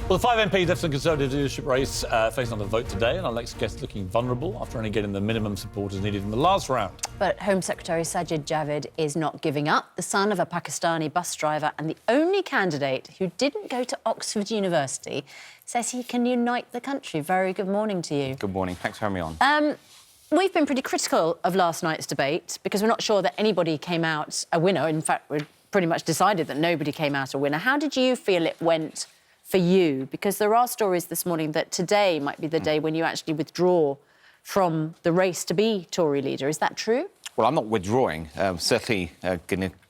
Well, the 5 MPs left the Conservative leadership race facing another vote today, and our next guest looking vulnerable after only getting the minimum supporters needed in the last round. But Home Secretary Sajid Javid is not giving up. The son of a Pakistani bus driver and the only candidate who didn't go to Oxford University says he can unite the country. Very good morning to you. Good morning. Thanks for having me on. We've been pretty critical of last night's debate because we're not sure that anybody came out a winner. In fact, we've pretty much decided that nobody came out a winner. How did you feel it went for you? Because there are stories this morning that today might be the day when you actually withdraw from the race to be Tory leader. Is that true? Well, I'm not withdrawing. Certainly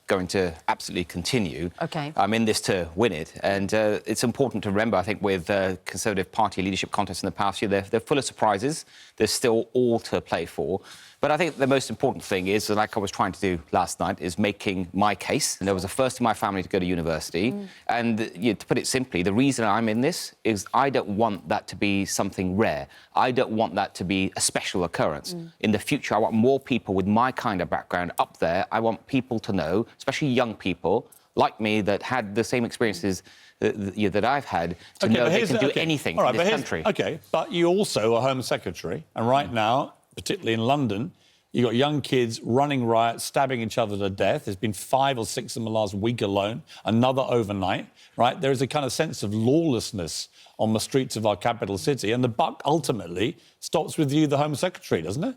going to absolutely continue. OK. I'm in this to win it. And it's important to remember, I think, with Conservative Party leadership contests in the past year, they're full of surprises. There's still all to play for. But I think the most important thing is, like I was trying to do last night, is making my case. And I was the first in my family to go to university. And to put it simply, the reason I'm in this is I don't want that to be something rare. I don't want that to be a special occurrence. In the future, I want more people with my kind of background up there. I want people to know, especially young people like me that had the same experiences that I've had, to know they can do anything in this country. OK, but you also are Home Secretary, and right now, particularly in London, you've got young kids running riots, stabbing each other to death. There's been 5 or 6 in the last week alone, another overnight, right? There is a kind of sense of lawlessness on the streets of our capital city, and the buck ultimately stops with you, the Home Secretary, doesn't it?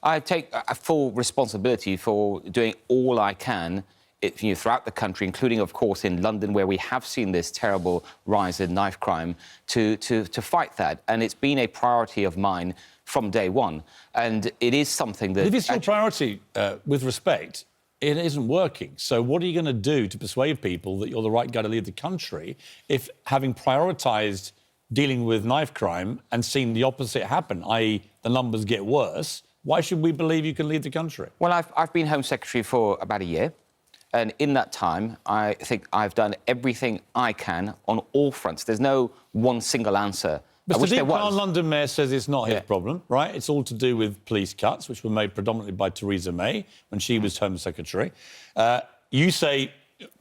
I take a full responsibility for doing all I can throughout the country, including, of course, in London, where we have seen this terrible rise in knife crime, to fight that. And it's been a priority of mine from day one. And it is something that... If it's your priority, with respect, it isn't working. So what are you going to do to persuade people that you're the right guy to lead the country if, having prioritised dealing with knife crime and seen the opposite happen, i.e. the numbers get worse, why should we believe you can lead the country? Well, I've been Home Secretary for about a year. And in that time, I think I've done everything I can on all fronts. There's no one single answer. Mr. Deep Khan, London Mayor, says it's not his problem, right? It's all to do with police cuts, which were made predominantly by Theresa May when she was Home Secretary. You say,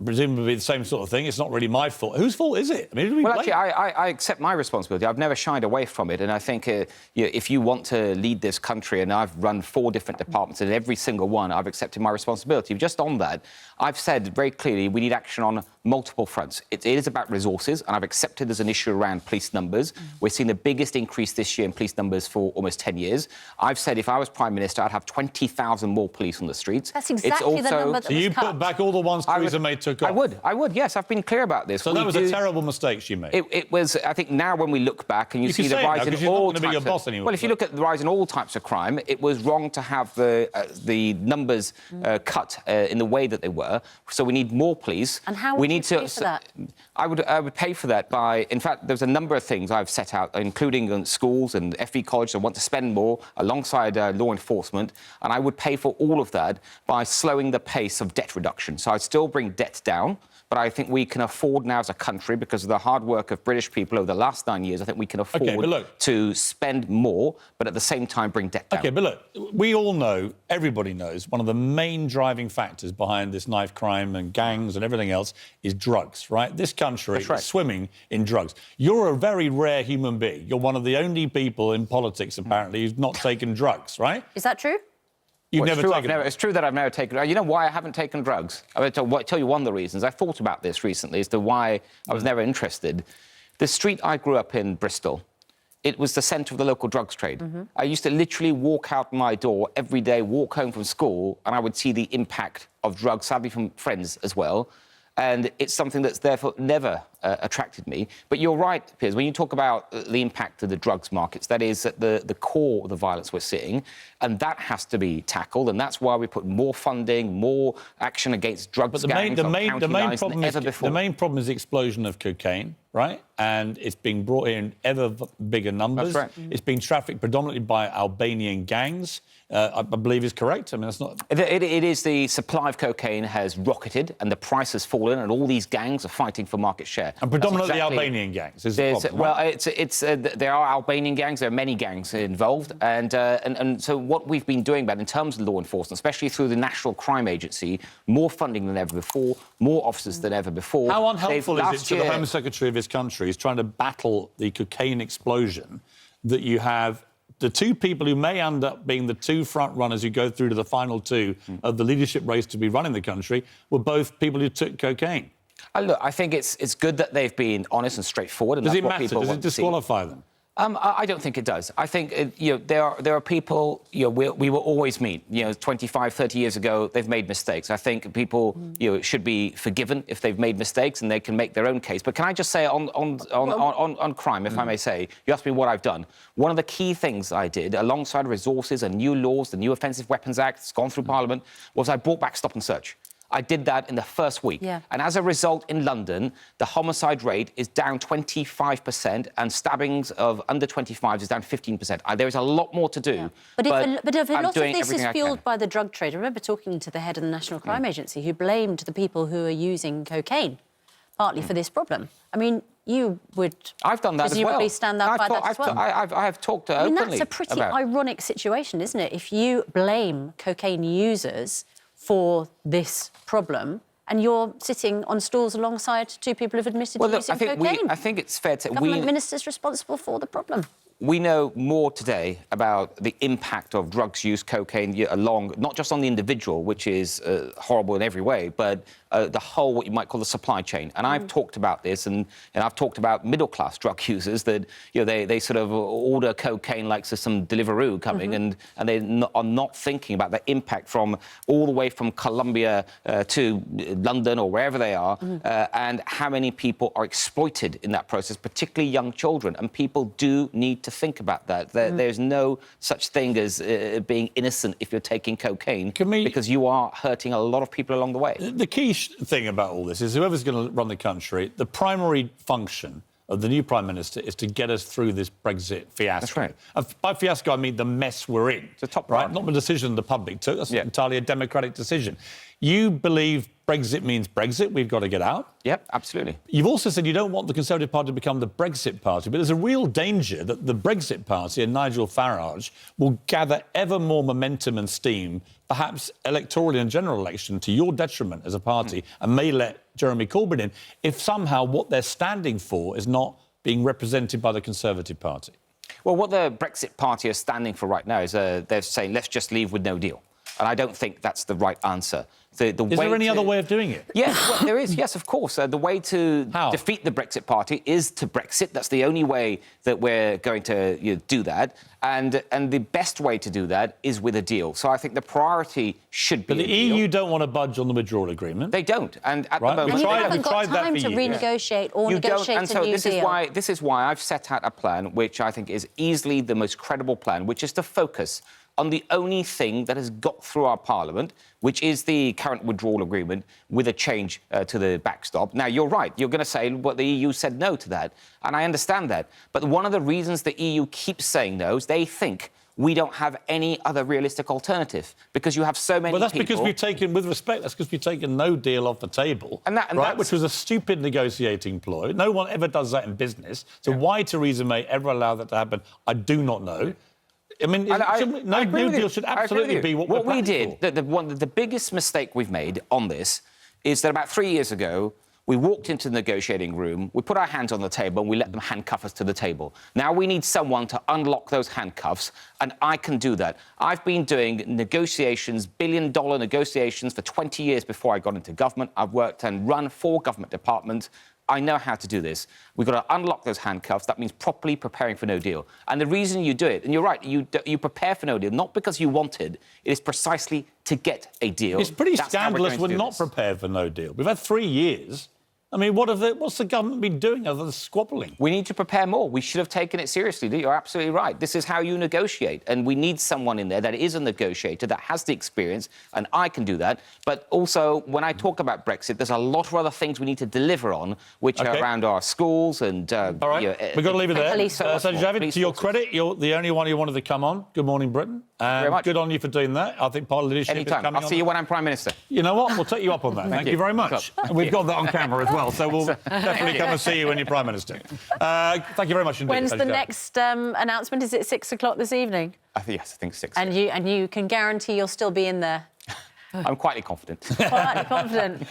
presumably the same sort of thing, it's not really my fault. Whose fault is it? I mean, actually, I accept my responsibility. I've never shied away from it. And I think if you want to lead this country, and I've run 4 different departments, and every single one, I've accepted my responsibility. Just on that, I've said very clearly we need action on multiple fronts. It is about resources, and I've accepted there's an issue around police numbers. We're seeing the biggest increase this year in police numbers for almost 10 years. I've said if I was Prime Minister, I'd have 20,000 more police on the streets. That's exactly the number that So you put back all the ones Theresa May took off? I would, yes. I've been clear about this. So that was a terrible mistake she made? It was, I think, now when we look back and you see the rise in all types of... boss anymore, well, if you look at the rise in all types of crime, it was wrong to have the numbers cut in the way that they were. So we need more police. And how would you pay for that? I would pay for that by... In fact, there's a number of things I've set out, including schools and FE colleges. I want to spend more alongside law enforcement, and I would pay for all of that by slowing the pace of debt reduction. So I'd still bring debt down, but I think we can afford now as a country, because of the hard work of British people over the last 9 years, I think we can afford to spend more, but at the same time bring debt down. OK, but look, we all know, everybody knows, one of the main driving factors behind this knife crime and gangs and everything else is drugs, right? This country is swimming in drugs. You're a very rare human being. You're one of the only people in politics, apparently, who's not taken drugs, right? Is that true? It's true that I've never taken... You know why I haven't taken drugs? I'll tell you one of the reasons. I thought about this recently as to why I was never interested. The street I grew up in, Bristol, it was the centre of the local drugs trade. I used to literally walk out my door every day, walk home from school, and I would see the impact of drugs, sadly from friends as well. And it's something that's therefore never attracted me. But you're right, Piers, when you talk about the impact of the drugs markets, that is at the core of the violence we're seeing, and that has to be tackled, and that's why we put more funding, more action against drugs gangs on county lines than ever before. The main problem is the explosion of cocaine, right? And it's being brought in ever bigger numbers. That's right. It's being trafficked predominantly by Albanian gangs. I believe is correct. I mean, that's not... It is the supply of cocaine has rocketed and the price has fallen, and all these gangs are fighting for market share. And predominantly Albanian gangs is the problem, right? Well, there are Albanian gangs, there are many gangs involved, and so what we've been doing in terms of law enforcement, especially through the National Crime Agency, more funding than ever before, more officers than ever before. How unhelpful is it to the Home Secretary of this country is trying to battle the cocaine explosion, that you have the two people who may end up being the two front runners who go through to the final two of the leadership race to be running the country were both people who took cocaine. Look, I think it's good that they've been honest and straightforward. And Does that's it what matter? people Does want it to see. disqualify them? I don't think it does. I think, there are people, we will always meet. 25, 30 years ago, they've made mistakes. I think people, should be forgiven if they've made mistakes and they can make their own case. But can I just say on crime, if I may say, you asked me what I've done. One of the key things I did, alongside resources and new laws, the new Offensive Weapons Act, it's gone through Parliament, was I brought back stop and search. I did that in the first week. Yeah. And as a result, in London, the homicide rate is down 25% and stabbings of under 25s is down 15%. There is a lot more to do. Yeah. But if a lot of this is I fueled by the drug trade, I remember talking to the head of the National Crime Agency who blamed the people who are using cocaine partly for this problem. I mean, you would I've done that as well. presumably stand up by that as well. I have talked openly about... that's a pretty ironic situation, isn't it? If you blame cocaine users for this problem, and you're sitting on stools alongside two people who've admitted to using cocaine. I think it's fair to... Government ministers responsible for the problem. We know more today about the impact of drugs use, cocaine, not just on the individual, which is horrible in every way, but the whole, what you might call the supply chain. And I've talked about this, and I've talked about middle-class drug users that, they sort of order cocaine like there's some Deliveroo coming, and they are not thinking about the impact from all the way from Colombia to London or wherever they are, and how many people are exploited in that process, particularly young children. And people do need to think about that. There's no such thing as being innocent if you're taking cocaine, because you are hurting a lot of people along the way. The key thing about all this is whoever's going to run the country, the primary function of the new Prime Minister is to get us through this Brexit fiasco. That's right. And by fiasco, I mean the mess we're in. It's a top right? priority. Not the decision the public took. That's entirely a democratic decision. You believe Brexit means Brexit, we've got to get out. Yep, absolutely. You've also said you don't want the Conservative Party to become the Brexit Party, but there's a real danger that the Brexit Party and Nigel Farage will gather ever more momentum and steam, perhaps electorally in a general election, to your detriment as a party, and may let Jeremy Corbyn in, if somehow what they're standing for is not being represented by the Conservative Party. Well, what the Brexit Party are standing for right now is they're saying, let's just leave with no deal. And I don't think that's the right answer. Is there any other way of doing it? Yes, well, there is. Yes, of course. The way to defeat the Brexit Party is to Brexit. That's the only way that we're going to do that. And the best way to do that is with a deal. So I think the priority should be. But the EU don't want to budge on the withdrawal agreement. They don't. And at the moment, and you haven't got time to renegotiate or negotiate a new deal. This is why I've set out a plan which I think is easily the most credible plan, which is to focus on the only thing that has got through our Parliament, which is the current withdrawal agreement with a change to the backstop. Now, you're right. You're going to say, well, the EU said no to that. And I understand that. But one of the reasons the EU keeps saying no is they think we don't have any other realistic alternative, because you have so many people... Well, that's because we've taken, with respect, that's because we've taken no deal off the table, which was a stupid negotiating ploy. No one ever does that in business. So why Theresa May ever allowed that to happen, I do not know. I mean, no new deal should absolutely be what we did. The biggest mistake we've made on this is that about 3 years ago, we walked into the negotiating room, we put our hands on the table, and we let them handcuff us to the table. Now we need someone to unlock those handcuffs, and I can do that. I've been doing negotiations, billion-dollar negotiations, for 20 years before I got into government. I've worked and run 4 government departments. I know how to do this. We've got to unlock those handcuffs. That means properly preparing for no deal. And the reason you do it, and you're right, you prepare for no deal, not because you want it, it is precisely to get a deal. It's pretty scandalous we're not prepared for no deal. We've had 3 years. I mean, what's the government been doing other than squabbling? We need to prepare more. We should have taken it seriously. You're absolutely right. This is how you negotiate. And we need someone in there that is a negotiator, that has the experience, and I can do that. But also, when I talk about Brexit, there's a lot of other things we need to deliver on, which are around our schools and... All right, we've got to leave it there. Sajid Javid, to your credit, you're the only one who wanted to come on. Good morning, Britain. Very much. Good on you for doing that. I think part of the leadership is coming on. I'll see you when I'm Prime Minister. You know what? We'll take you up on that. Thank you very much. And we've got that on camera as well, so we'll definitely come and see you when you're Prime Minister. Thank you very much indeed. When's the next announcement? Is it 6 o'clock this evening? Yes, I think 6. And you can guarantee you'll still be in there? I'm quietly confident. Quietly confident.